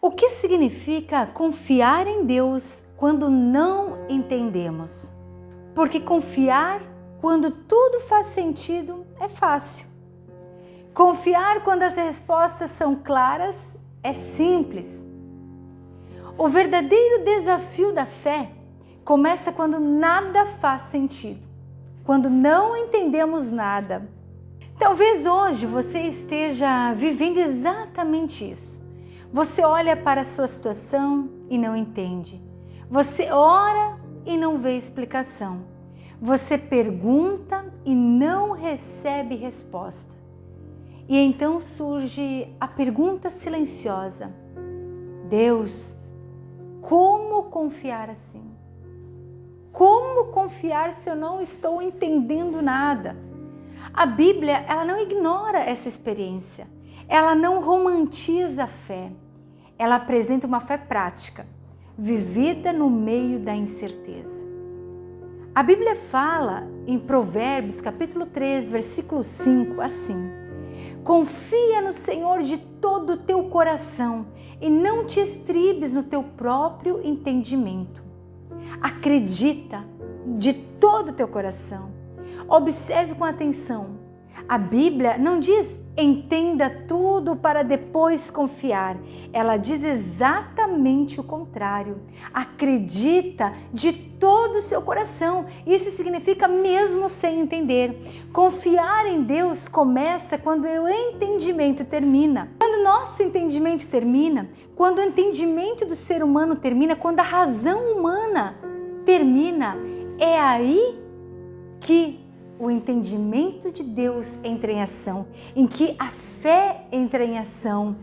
O que significa confiar em Deus quando não entendemos? Porque confiar quando tudo faz sentido é fácil. Confiar quando as respostas são claras é simples. O verdadeiro desafio da fé começa quando nada faz sentido, quando não entendemos nada. Talvez hoje você esteja vivendo exatamente isso. Você olha para a sua situação e não entende. Você ora e não vê explicação. Você pergunta e não recebe resposta. E então surge a pergunta silenciosa: Deus, como confiar assim? Como confiar se eu não estou entendendo nada? A Bíblia, ela não ignora essa experiência. Ela não romantiza a fé. Ela apresenta uma fé prática, vivida no meio da incerteza. A Bíblia fala em Provérbios, capítulo 3, versículo 5, assim: confia no Senhor de todo o teu coração e não te estribes no teu próprio entendimento. Acredita de todo o teu coração. Observe com atenção. A Bíblia não diz entenda tudo para depois confiar. Ela diz exatamente o contrário. Acredita de todo o seu coração. Isso significa mesmo sem entender. Confiar em Deus começa quando o entendimento termina. Quando nosso entendimento termina, quando o entendimento do ser humano termina, quando a razão humana termina, é aí que o entendimento de Deus entra em ação, em que a fé entra em ação.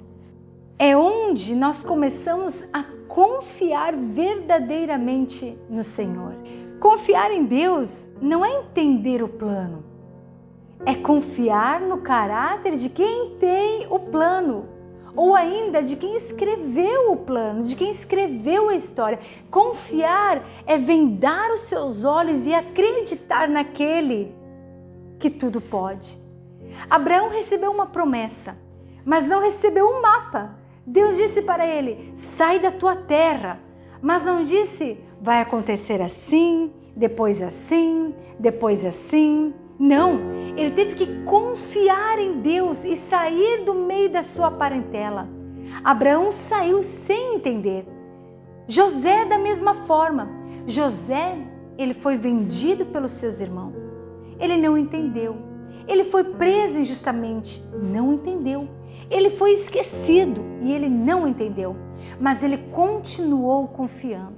É onde nós começamos a confiar verdadeiramente no Senhor. Confiar em Deus não é entender o plano, é confiar no caráter de quem tem o plano, ou ainda de quem escreveu o plano, de quem escreveu a história. Confiar é vendar os seus olhos e acreditar naquele que tudo pode. Abraão recebeu uma promessa, mas não recebeu um mapa. Deus disse para ele: sai da tua terra, mas não disse vai acontecer assim, depois assim, depois assim. Não, ele teve que confiar em Deus e sair do meio da sua parentela. Abraão saiu sem entender. José da mesma forma. José, ele foi vendido pelos seus irmãos. Ele não entendeu. Ele foi preso injustamente, não entendeu. Ele foi esquecido e ele não entendeu. Mas ele continuou confiando.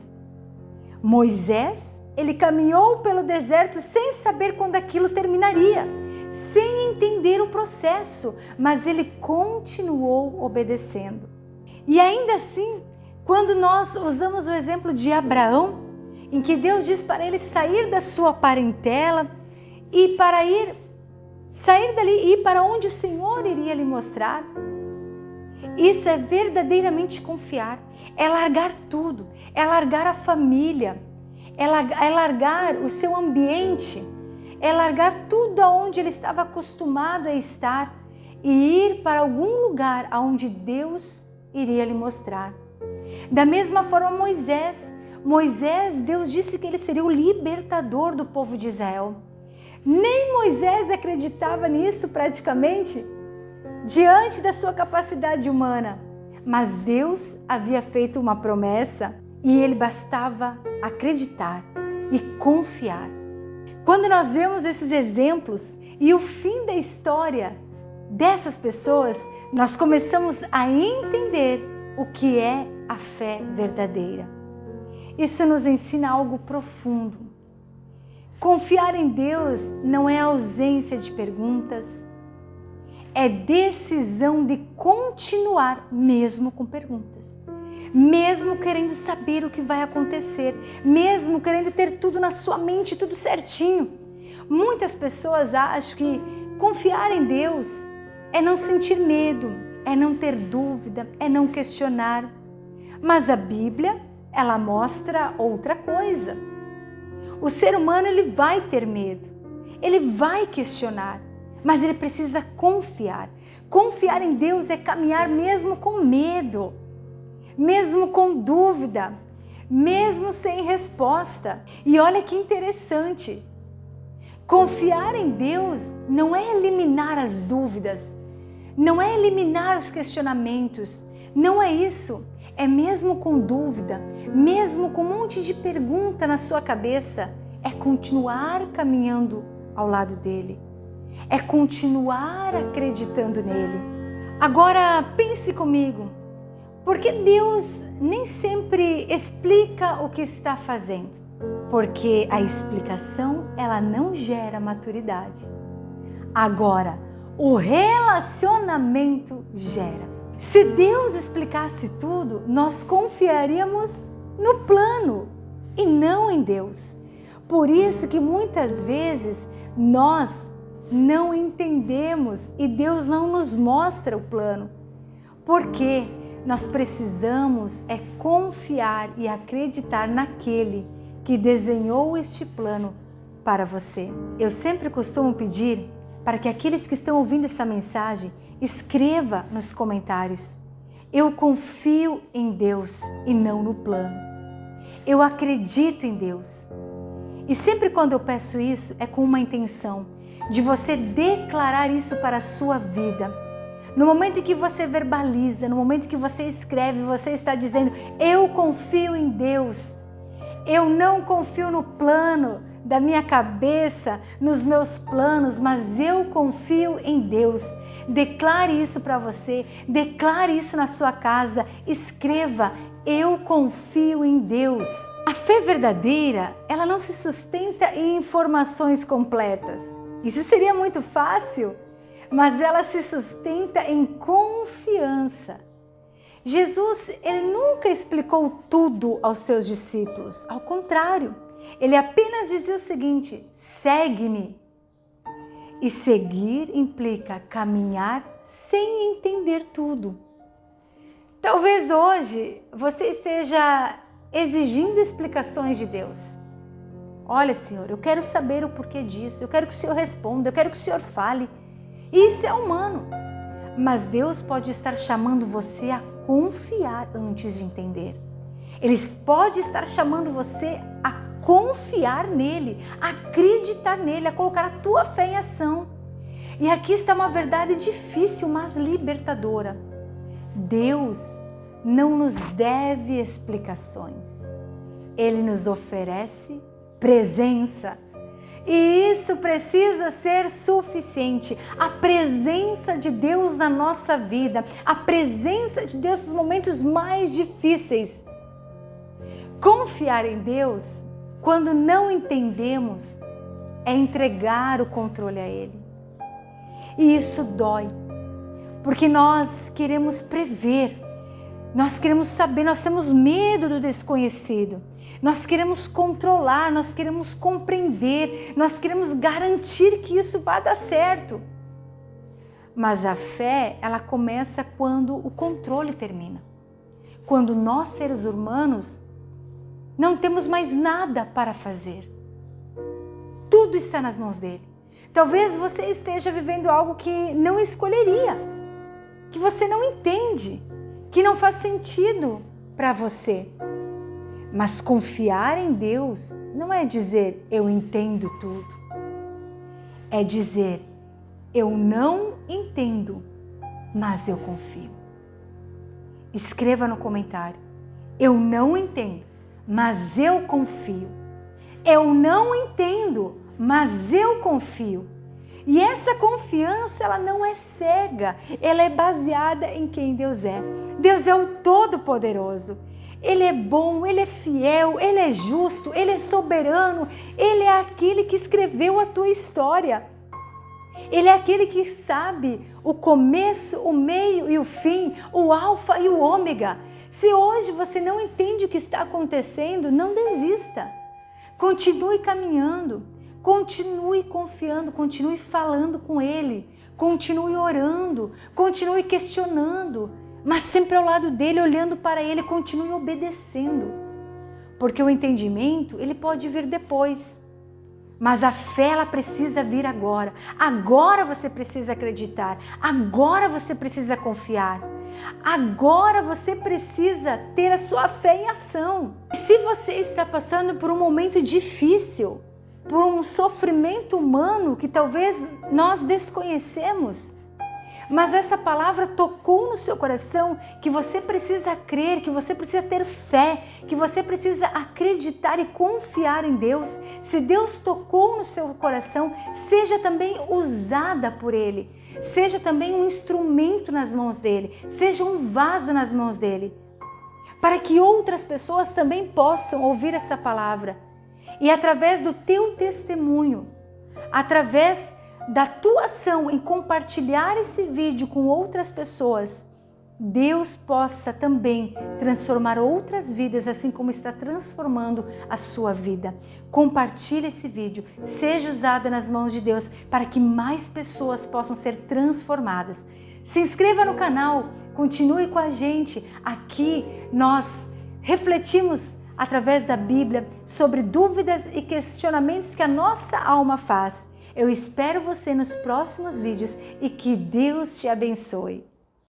Moisés, ele caminhou pelo deserto sem saber quando aquilo terminaria, sem entender o processo, mas ele continuou obedecendo. E ainda assim, quando nós usamos o exemplo de Abraão, em que Deus diz para ele sair da sua parentela, e para sair dali e ir para onde o Senhor iria lhe mostrar. Isso é verdadeiramente confiar, é largar tudo, é largar a família, é largar o seu ambiente, é largar tudo aonde ele estava acostumado a estar e ir para algum lugar aonde Deus iria lhe mostrar. Da mesma forma Moisés, Deus disse que ele seria o libertador do povo de Israel. Nem Moisés acreditava nisso praticamente, diante da sua capacidade humana. Mas Deus havia feito uma promessa e ele bastava acreditar e confiar. Quando nós vemos esses exemplos e o fim da história dessas pessoas, nós começamos a entender o que é a fé verdadeira. Isso nos ensina algo profundo. Confiar em Deus não é ausência de perguntas, é decisão de continuar mesmo com perguntas, mesmo querendo saber o que vai acontecer, mesmo querendo ter tudo na sua mente, tudo certinho. Muitas pessoas acham que confiar em Deus é não sentir medo, é não ter dúvida, é não questionar. Mas a Bíblia, ela mostra outra coisa. O ser humano, ele vai ter medo, ele vai questionar, mas ele precisa confiar. Confiar em Deus é caminhar mesmo com medo. mesmo com dúvida, mesmo sem resposta. E olha que interessante, confiar em Deus não é eliminar as dúvidas, não é eliminar os questionamentos, não é isso. É mesmo com dúvida, mesmo com um monte de pergunta na sua cabeça, é continuar caminhando ao lado dele, é continuar acreditando nele. Agora pense comigo, porque Deus nem sempre explica o que está fazendo? Porque a explicação, ela não gera maturidade. Agora, o relacionamento gera. Se Deus explicasse tudo, nós confiaríamos no plano e não em Deus. Por isso que muitas vezes nós não entendemos e Deus não nos mostra o plano. Porque nós precisamos confiar e acreditar naquele que desenhou este plano para você. Eu sempre costumo pedir para que aqueles que estão ouvindo essa mensagem escreva nos comentários: eu confio em Deus e não no plano. Eu acredito em Deus. E sempre quando eu peço isso, é com uma intenção de você declarar isso para a sua vida. No momento em que você verbaliza, no momento em que você escreve, você está dizendo: eu confio em Deus. Eu não confio no plano da minha cabeça, nos meus planos, mas eu confio em Deus. Declare isso para você, declare isso na sua casa, escreva: eu confio em Deus. A fé verdadeira, ela não se sustenta em informações completas. Isso seria muito fácil, mas ela se sustenta em confiança. Jesus, ele nunca explicou tudo aos seus discípulos. Ao contrário, ele apenas dizia o seguinte: segue-me. E seguir implica caminhar sem entender tudo. Talvez hoje você esteja exigindo explicações de Deus. Olha, Senhor, eu quero saber o porquê disso, eu quero que o Senhor responda, eu quero que o Senhor fale. Isso é humano. Mas Deus pode estar chamando você a confiar antes de entender. Ele pode estar chamando você a confiar nele, a acreditar nele, a colocar a tua fé em ação. E aqui está uma verdade difícil, mas libertadora. Deus não nos deve explicações. Ele nos oferece presença. E isso precisa ser suficiente. A presença de Deus na nossa vida, a presença de Deus nos momentos mais difíceis. Confiar em Deus, quando não entendemos, é entregar o controle a Ele. E isso dói, porque nós queremos prever, nós queremos saber, nós temos medo do desconhecido. Nós queremos controlar, nós queremos compreender, nós queremos garantir que isso vai dar certo. Mas a fé, ela começa quando o controle termina. Quando nós, seres humanos, não temos mais nada para fazer. Tudo está nas mãos dele. Talvez você esteja vivendo algo que não escolheria, que você não entende, que não faz sentido para você. Mas confiar em Deus não é dizer eu entendo tudo. É dizer eu não entendo, mas eu confio. Escreva no comentário: eu não entendo, mas eu confio. Eu não entendo, mas eu confio. E essa confiança, ela não é cega, ela é baseada em quem Deus é. Deus é o Todo-Poderoso. Ele é bom, Ele é fiel, Ele é justo, Ele é soberano, Ele é aquele que escreveu a tua história. Ele é aquele que sabe o começo, o meio e o fim, o alfa e o ômega. Se hoje você não entende o que está acontecendo, não desista. Continue caminhando, continue confiando, continue falando com Ele, continue orando, continue questionando, mas sempre ao lado dele, olhando para ele, continue obedecendo. Porque o entendimento, ele pode vir depois. Mas a fé, ela precisa vir agora. Agora você precisa acreditar. Agora você precisa confiar. Agora você precisa ter a sua fé em ação. Se você está passando por um momento difícil, por um sofrimento humano que talvez nós desconhecemos, mas essa palavra tocou no seu coração, que você precisa crer, que você precisa ter fé, que você precisa acreditar e confiar em Deus. Se Deus tocou no seu coração, seja também usada por Ele. Seja também um instrumento nas mãos dEle. Seja um vaso nas mãos dEle. Para que outras pessoas também possam ouvir essa palavra. E através do teu testemunho, através da tua ação em compartilhar esse vídeo com outras pessoas, Deus possa também transformar outras vidas, assim como está transformando a sua vida. Compartilhe esse vídeo, seja usada nas mãos de Deus, para que mais pessoas possam ser transformadas. Se inscreva no canal, continue com a gente. Aqui nós refletimos através da Bíblia sobre dúvidas e questionamentos que a nossa alma faz. Eu espero você nos próximos vídeos e que Deus te abençoe.